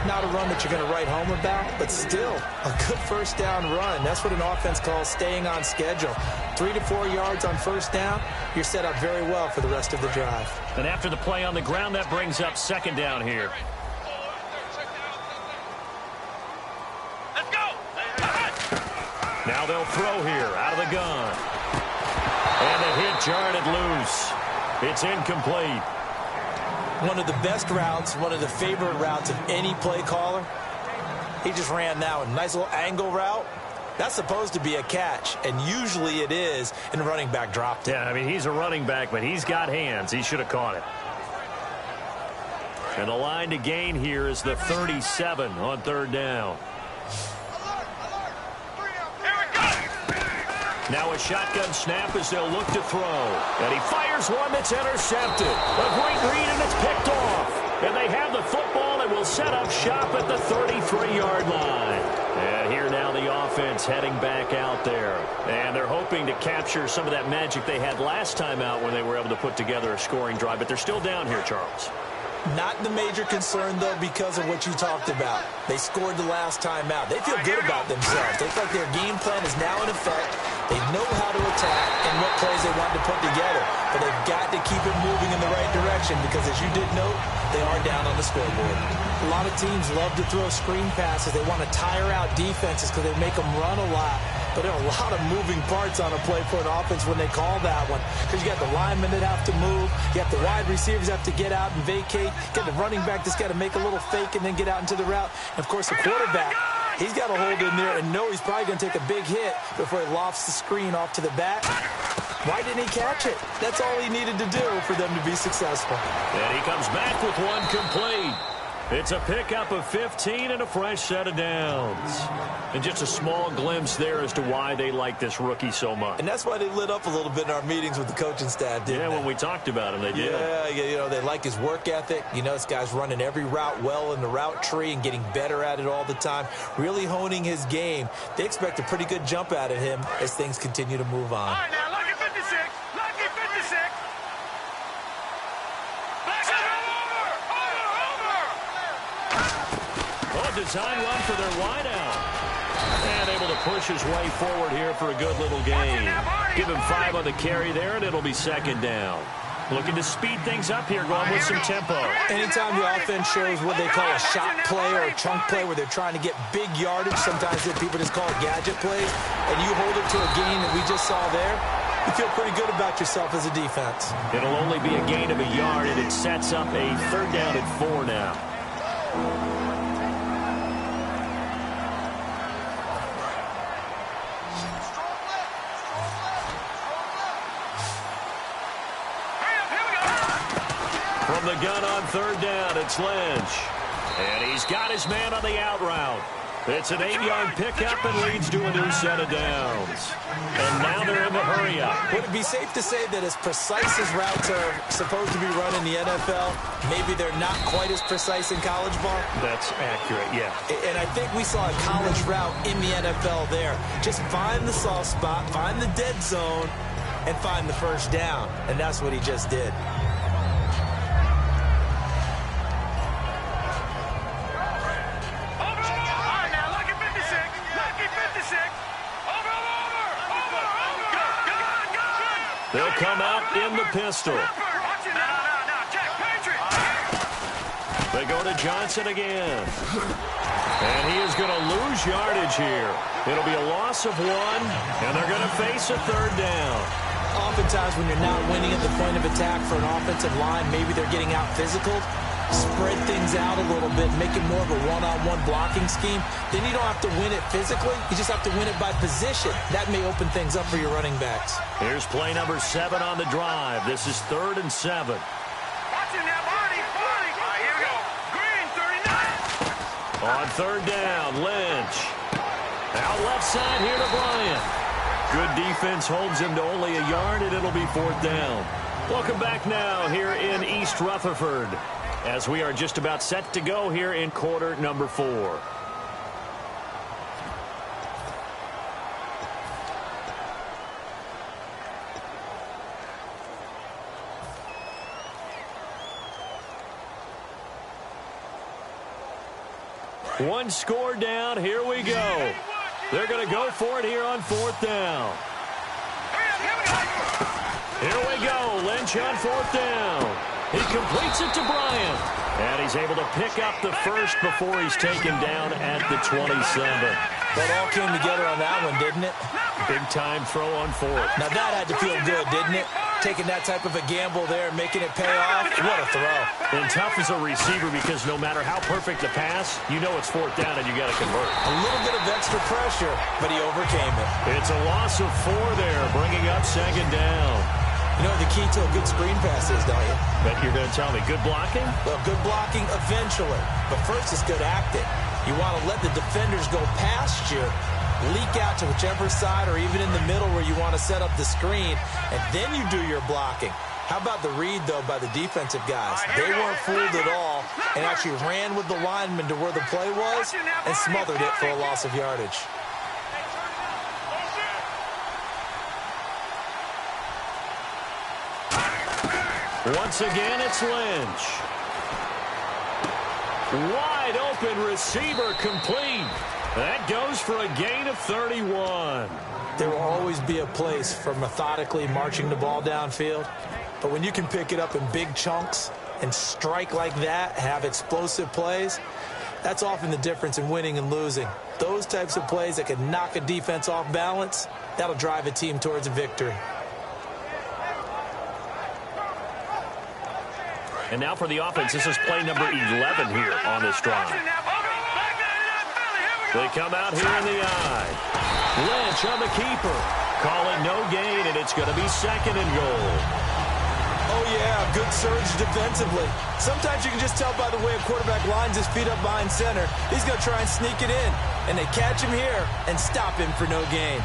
Not a run that you're going to write home about, but still a good first down run. That's what an offense calls staying on schedule. 3 to 4 yards on first down, you're set up very well for the rest of the drive. And after the play on the ground, that brings up 2nd down here. Let's go! Now they'll throw here out of the gun. And the hit jarred it loose. It's incomplete. One of the best routes, one of the favorite routes of any play caller. He just ran that one. Nice little angle route. That's supposed to be a catch, and usually it is, and the running back dropped it. Yeah, I mean, he's a running back, but he's got hands. He should have caught it. And the line to gain here is the 37 on 3rd down. Now a shotgun snap as they'll look to throw. And he fires one that's intercepted. A great read, and it's picked off. And they have the football and will set up shop at the 33-yard line. And here now the offense heading back out there. And they're hoping to capture some of that magic they had last time out when they were able to put together a scoring drive. But they're still down here, Charles. Not the major concern, though, because of what you talked about. They scored the last time out. They feel good about themselves. They feel like their game plan is now in effect. They know how to attack and what plays they want to put together. But they've got to keep it moving in the right direction because, as you did note, they are down on the scoreboard. A lot of teams love to throw screen passes. They want to tire out defenses because they make them run a lot. But there are a lot of moving parts on a play for an offense when they call that one. Because you got the linemen that have to move. You got the wide receivers have to get out and vacate. You got the running back that's got to make a little fake and then get out into the route. And, of course, the quarterback, he's got to hold in there and know he's probably going to take a big hit before he lofts the screen off to the back. Why didn't he catch it? That's all he needed to do for them to be successful. And he comes back with one complete. It's a pickup of 15 and a fresh set of downs. And just a small glimpse there as to why they like this rookie so much. And that's why they lit up a little bit in our meetings with the coaching staff, didn't they? When we talked about him, they did. Yeah, they like his work ethic. This guy's running every route well in the route tree and getting better at it all the time, really honing his game. They expect a pretty good jump out of him as things continue to move on. All right, now, lucky 56. Lucky 56. Design run for their wideout. And able to push his way forward here for a good little gain. Give him 5 on the carry there, and it'll be second down. Looking to speed things up here, going with some tempo. Anytime the offense shows what they call a shot play or a chunk play where they're trying to get big yardage, sometimes people just call it gadget plays, and you hold it to a gain that we just saw there, you feel pretty good about yourself as a defense. It'll only be a gain of a yard, and it sets up a 3rd down and 4 now. From the gun on 3rd down, it's Lynch. And he's got his man on the out route. It's an 8-yard pickup and leads to a new set of downs. And now they're in the hurry-up. Would it be safe to say that as precise as routes are supposed to be run in the NFL, maybe they're not quite as precise in college ball? That's accurate, yeah. And I think we saw a college route in the NFL there. Just find the soft spot, find the dead zone, and find the first down. And that's what he just did. They'll come out in the pistol. They go to Johnson again. And he is going to lose yardage here. It'll be a loss of 1, and they're going to face a 3rd down. Oftentimes when you're not winning at the point of attack for an offensive line, maybe they're getting out physical. Spread things out a little bit, make it more of a one-on-one blocking scheme. Then you don't have to win it physically. You just have to win it by position. That may open things up for your running backs. Here's play number 7 on the drive. This is 3rd and 7. Watching that body. Here we go. Green, 39. On 3rd down, Lynch. Out left side here to Bryant. Good defense holds him to only a yard, and it'll be 4th down. Welcome back now here in East Rutherford, as we are just about set to go here in quarter number 4. One score down. Here we go. They're going to go for it here on 4th down. Here we go. Lynch on 4th down. He completes it to Bryant. And he's able to pick up the first before he's taken down at the 27. That all came together on that one, didn't it? Big-time throw on 4th. Now that had to feel good, didn't it? Taking that type of a gamble there and making it pay off. What a throw. And tough as a receiver because no matter how perfect the pass, you know it's 4th down and you got to convert. A little bit of extra pressure, but he overcame it. It's a loss of 4 there, bringing up 2nd down. You know what the key to a good screen pass is, don't you? Bet you're going to tell me. Good blocking? Well, good blocking eventually. But first, it's good acting. You want to let the defenders go past you, leak out to whichever side or even in the middle where you want to set up the screen, and then you do your blocking. How about the read, though, by the defensive guys? They weren't fooled at all and actually ran with the lineman to where the play was and smothered it for a loss of yardage. Once again, it's Lynch. Wide open receiver complete. That goes for a gain of 31. There will always be a place for methodically marching the ball downfield. But when you can pick it up in big chunks and strike like that, have explosive plays, that's often the difference in winning and losing. Those types of plays that can knock a defense off balance, that'll drive a team towards a victory. And now for the offense, this is play number 11 here on this drive. They come out here in the eye. Lynch on the keeper. Call it no gain, and it's going to be 2nd and goal. Oh, yeah, good surge defensively. Sometimes you can just tell by the way a quarterback lines his feet up behind center. He's going to try and sneak it in. And they catch him here and stop him for no gain.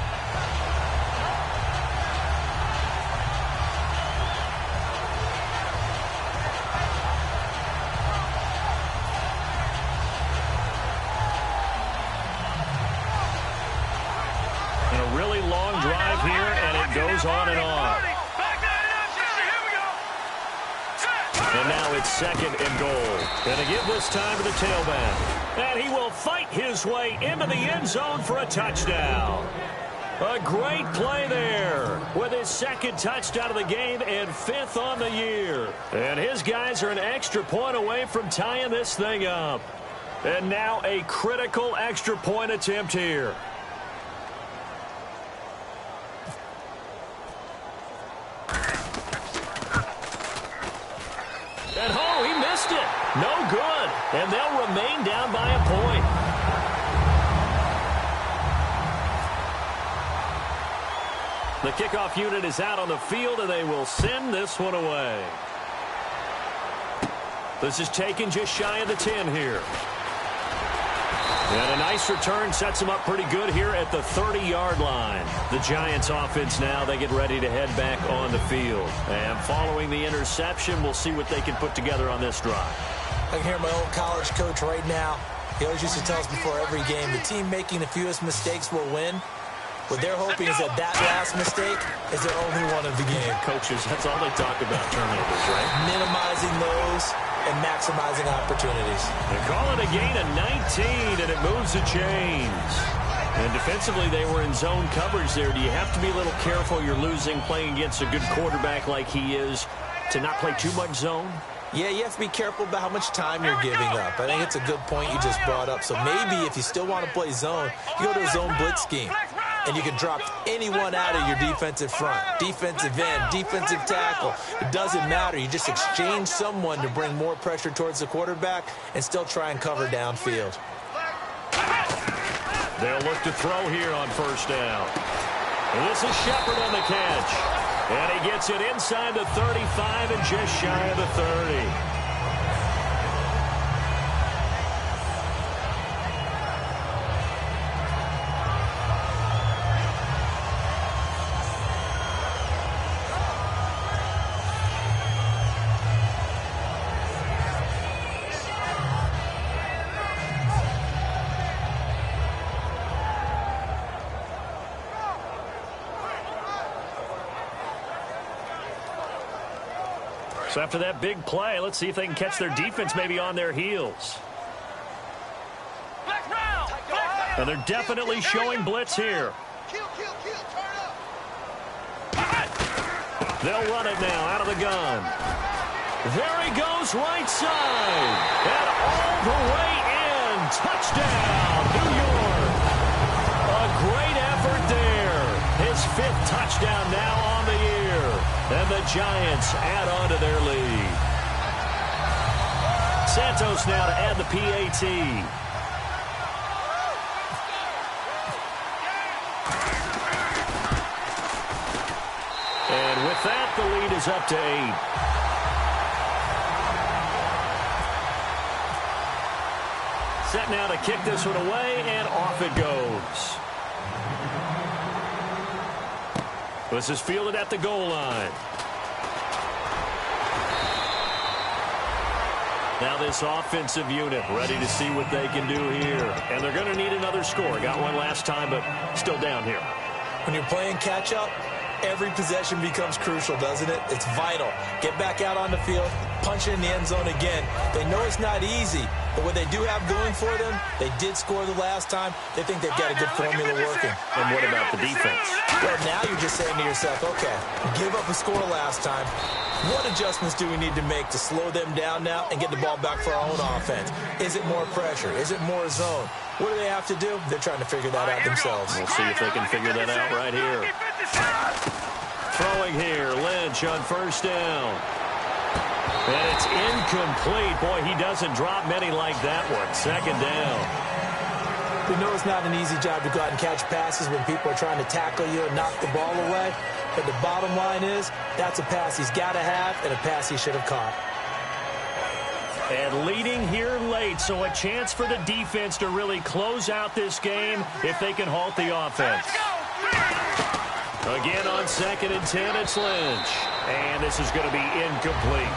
And a really long drive here, and it goes on and on. And now it's 2nd and goal. Going to give this time to the tailback. And he will fight his way into the end zone for a touchdown. A great play there with his 2nd touchdown of the game and 5th on the year. And his guys are an extra point away from tying this thing up. And now a critical extra point attempt here. And oh, he missed it. No good. And they'll remain down by a point. The kickoff unit is out on the field, and they will send this one away. This is taken just shy of the 10 here. And a nice return sets them up pretty good here at the 30-yard line. The Giants offense now, they get ready to head back on the field. And following the interception, we'll see what they can put together on this drive. I can hear my old college coach right now. He always used to tell us before every game, the team making the fewest mistakes will win. What they're hoping is that last mistake is their only one of the game. Coaches, that's all they talk about, turnovers, right? Minimizing those and maximizing opportunities. They call it a gain of 19, and it moves the chains. And defensively, they were in zone coverage there. Do you have to be a little careful? You're losing playing against a good quarterback like he is to not play too much zone? Yeah, you have to be careful about how much time you're giving up. I think it's a good point you just brought up. So maybe if you still want to play zone, you go to a zone blitz scheme. And you can drop anyone out of your defensive front, defensive end, defensive tackle. It doesn't matter. You just exchange someone to bring more pressure towards the quarterback and still try and cover downfield. They'll look to throw here on 1st down. And this is Shepard on the catch. And he gets it inside the 35 and just shy of the 30. So after that big play, let's see if they can catch their defense maybe on their heels. And they're definitely showing blitz here. They'll run it now out of the gun. There he goes right side. And all the way in. Touchdown, New York. A great effort there. His 5th touchdown now on the year. And the Giants add on to their lead. Santos now to add the PAT. And with that, the lead is up to 8. Set now to kick this one away, and off it goes. This is fielded at the goal line. Now this offensive unit ready to see what they can do here. And they're going to need another score. Got one last time, but still down here. When you're playing catch-up, every possession becomes crucial, doesn't it? It's vital. Get back out on the field, punch it in the end zone again. They know it's not easy, but what they do have going for them, they did score the last time. They think they've got a good formula working. And what about the defense? Well, now you're just saying to yourself, okay, give up a score last time. What adjustments do we need to make to slow them down now and get the ball back for our own offense? Is it more pressure? Is it more zone? What do they have to do? They're trying to figure that out themselves. We'll see if they can figure that out right here. Throwing here, Lynch on 1st down. And it's incomplete. Boy, he doesn't drop many like that one. 2nd down. We know it's not an easy job to go out and catch passes when people are trying to tackle you and knock the ball away. But the bottom line is, that's a pass he's got to have and a pass he should have caught. And leading here late, so a chance for the defense to really close out this game if they can halt the offense. Again on 2nd and 10, it's Lynch. And this is going to be incomplete.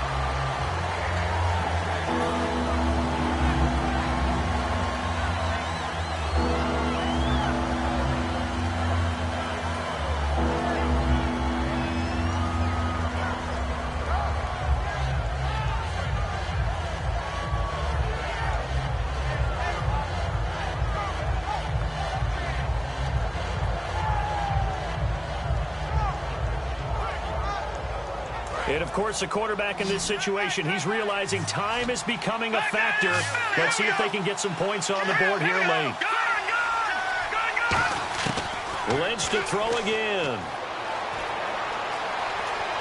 And, of course, the quarterback in this situation, he's realizing time is becoming a factor. Let's see if they can get some points on the board here late. Lynch to throw again.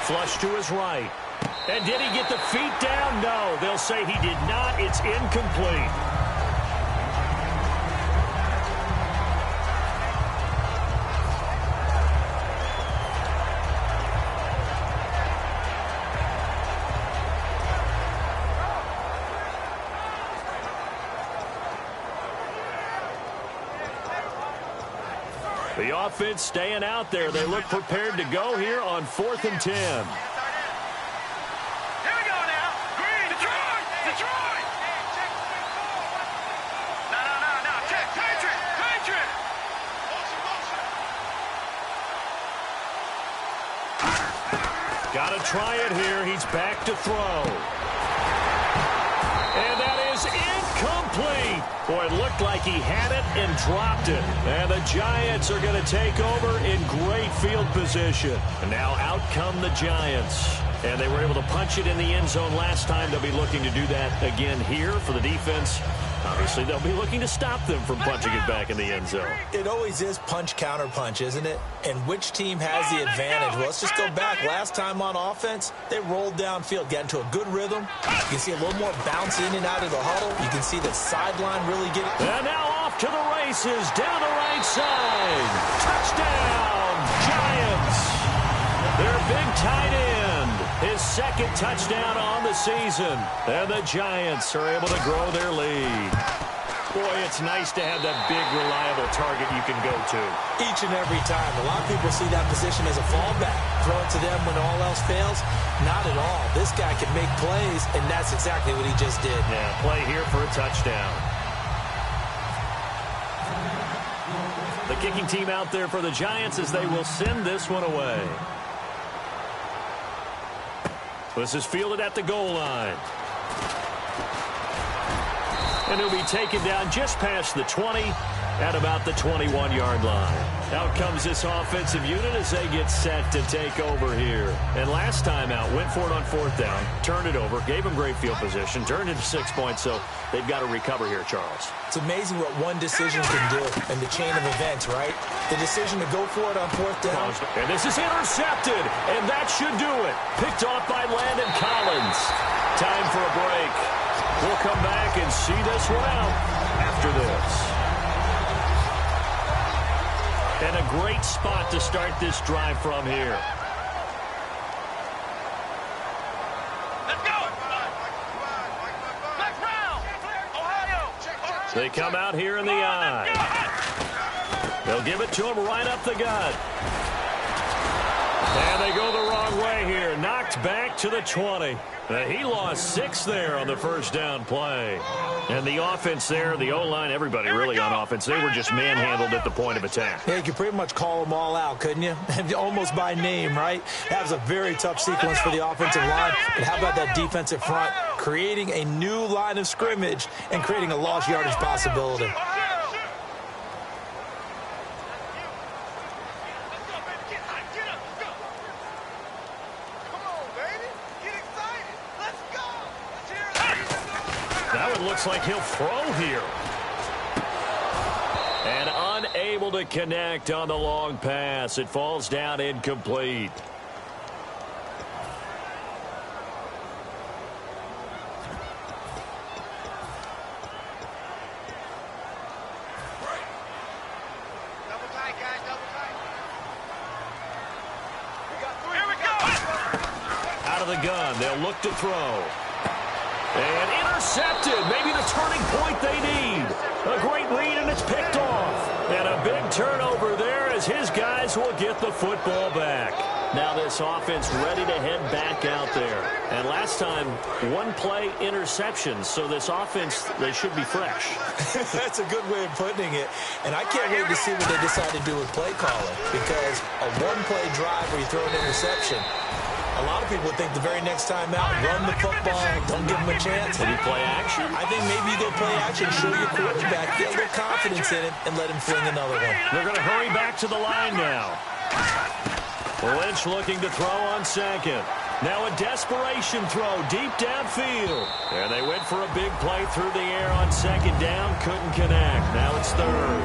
Flush to his right. And did he get the feet down? No, they'll say he did not. It's incomplete. The offense staying out there. They look prepared to go here on 4th and 10. Here we go now. Green. Detroit. Detroit. No. Check. Patriot. Got to try it here. He's back to throw. And that is incomplete. Boy, it looked like he had it and dropped it. And the Giants are going to take over in great field position. And now out come the Giants. And they were able to punch it in the end zone last time. They'll be looking to do that again here for the defense. Obviously, they'll be looking to stop them from punching it back in the end zone. It always is punch-counter-punch, isn't it? And which team has the advantage? Well, let's just go back. Last time on offense, they rolled downfield, got into a good rhythm. You can see a little more bounce in and out of the huddle. You can see the sideline really get it. And now off to the races, down the right side. Touchdown, Giants. Their big tight end, his 2nd touchdown on the season. And the Giants are able to grow their lead. Boy, it's nice to have that big, reliable target you can go to. Each and every time. A lot of people see that position as a fallback. Throw it to them when all else fails. Not at all. This guy can make plays, and that's exactly what he just did. Yeah, play here for a touchdown. The kicking team out there for the Giants as they will send this one away. This is fielded at the goal line. And he'll be taken down just past the 20 at about the 21-yard line. Out comes this offensive unit as they get set to take over here. And last time out, went for it on 4th down, turned it over, gave them great field position, turned it to 6 points, so they've got to recover here, Charles. It's amazing what one decision can do in the chain of events, right? The decision to go for it on 4th down. And this is intercepted, and that should do it. Picked off by Landon Collins. Time for a break. We'll come back and see this one out after this. And a great spot to start this drive from here. Let's go. Black Brown. Ohio. They come out here in the eye. They'll give it to him right up the gut. And they go the wrong way here. Knocked back to the 20. He lost 6 there on the first down play. And the offense there, the O-line, everybody really on offense, they were just manhandled at the point of attack. Yeah, you could pretty much call them all out, couldn't you? Almost by name, right? That was a very tough sequence for the offensive line. And how about that defensive front creating a new line of scrimmage and creating a lost yardage possibility? Looks like he'll throw here. And unable to connect on the long pass. It falls down incomplete. of the gun. They'll look to throw. And intercepted. Maybe the turning point they need. A great read, and it's picked off. And a big turnover there as his guys will get the football back. Now this offense ready to head back out there. And last time, one play interception. So this offense, they should be fresh. That's a good way of putting it. And I can't wait to see what they decide to do with play calling. Because a one-play drive where you throw an interception, a lot of people think the very next time out, run the football, don't give him a chance. Maybe play action? I think maybe you go play action, show your quarterback, get a little confidence in it, and let him fling another one. They're going to hurry back to the line now. Lynch looking to throw on second. Now a desperation throw deep downfield. And they went for a big play through the air on second down. Couldn't connect. Now it's third.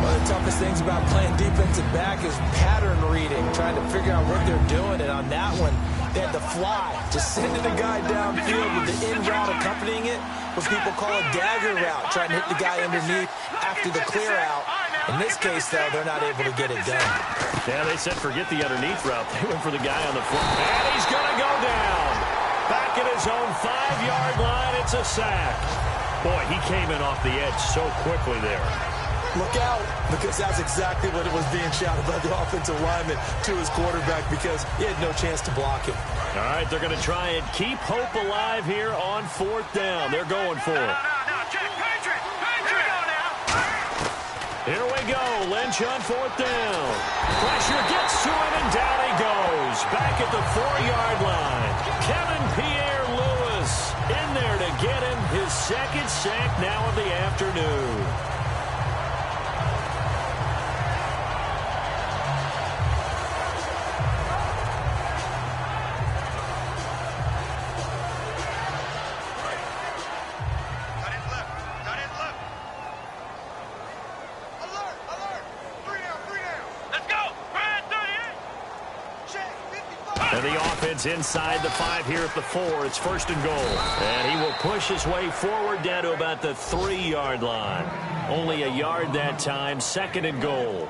One of the toughest things about playing defensive back is pattern reading, trying to figure out what they're doing. And on that one, they had to fly, just sending the guy downfield with the in route accompanying it, what people call a dagger route, trying to hit the guy underneath after the clear out. In this case, though, they're not able to get it done. Yeah, they said forget the underneath route. They went for the guy on the foot. And he's going to go down. Back at his own 5-yard line, it's a sack. Boy, he came in off the edge so quickly there. Look out, because that's exactly what it was being shouted by the offensive lineman to his quarterback, because he had no chance to block him. All right, they're going to try and keep hope alive here on 4th down. They're going for it. Here we go. Lynch on 4th down. Pressure gets to him, and down he goes. Back at the 4-yard line. Kevin Pierre-Louis in there to get him his second sack now of the afternoon. And the offense inside the 5 here at the 4. It's 1st and goal. And he will push his way forward down to about the 3-yard line. Only a yard that time. 2nd and goal.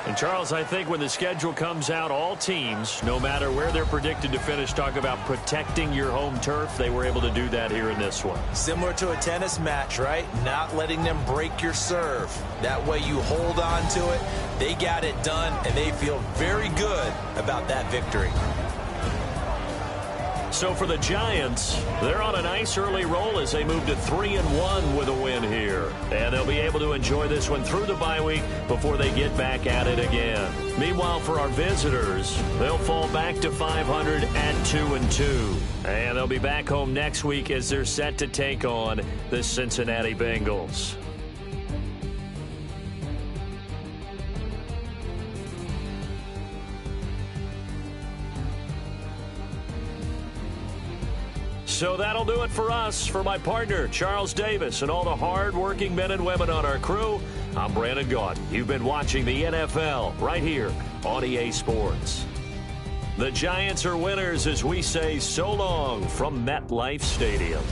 And Charles, I think when the schedule comes out, all teams, no matter where they're predicted to finish, talk about protecting your home turf. They were able to do that here in this one. Similar to a tennis match, right? Not letting them break your serve. That way you hold on to it. They got it done, and they feel very good about that victory. So for the Giants, they're on a nice early roll as they move to 3-1 with a win here. And they'll be able to enjoy this one through the bye week before they get back at it again. Meanwhile, for our visitors, they'll fall back to 500 at 2-2. And they'll be back home next week as they're set to take on the Cincinnati Bengals. So that'll do it for us. For my partner, Charles Davis, and all the hard-working men and women on our crew, I'm Brandon Gaudin. You've been watching the NFL right here on EA Sports. The Giants are winners as we say so long from MetLife Stadium.